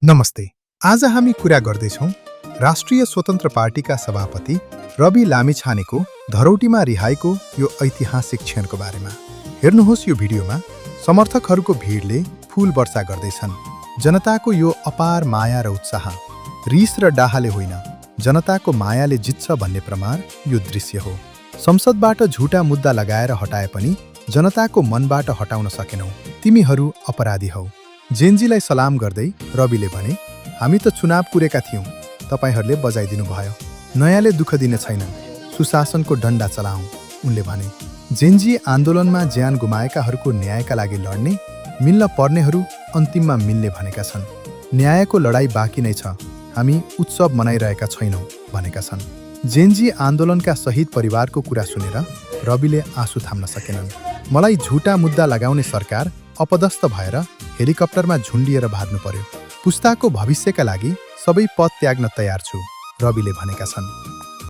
नमस्ते। आज हामी कुरा गर्दैछौँ राष्ट्रिय स्वतन्त्र पार्टीका सभापति रवि लामिछानेको धरौटीमा रिहाईको यो ऐतिहासिक क्षणको बारेमा। हेर्नुहोस् यो भिडियोमा समर्थकहरूको भिडले फूल वर्षा गर्दैछन्। जनताको यो अपार माया र उत्साह रिस र डाहाले होइन, जनताको मायाले जित्छ भन्ने प्रमाण यो दृश्य हो। संसदबाट झुटा मुद्दा लगाएर हटाए पनि जनताको मनबाट हटाउन सकेनौ। तिमीहरू अपराधी हौ। जेनजीलाई सलाम गर्दै रविले भने, हामी त चुनाव कुरेका थियौँ, तपाईहरूले बजाइदिनु भयो। नयाँले दुःख दिने छैनन्, सुशासनको डन्डा चलाऊ, उनले भने। जेनजी आन्दोलनमा ज्यान गुमाएकाहरूको न्यायका लागि लड्ने, मिल्न पर्नेहरू अन्तिममा मिल्ने भनेका छन्। न्यायको लडाईँ बाँकी नै छ, हामी उत्सव मनाइरहेका छैनौँ भनेका छन्। जेनजी आन्दोलनका शहीद परिवारको कुरा सुनेर रविले आँसु थाम्न सकेनन्। मलाई झुटा मुद्दा लगाउने सरकार अपदस्थ भएर हेलिकप्टरमा झुन्डिएर भाग्नु पर्यो। पुस्ताको भविष्यका लागि सबै पद त्याग्न तयार छु, रविले भनेका छन्।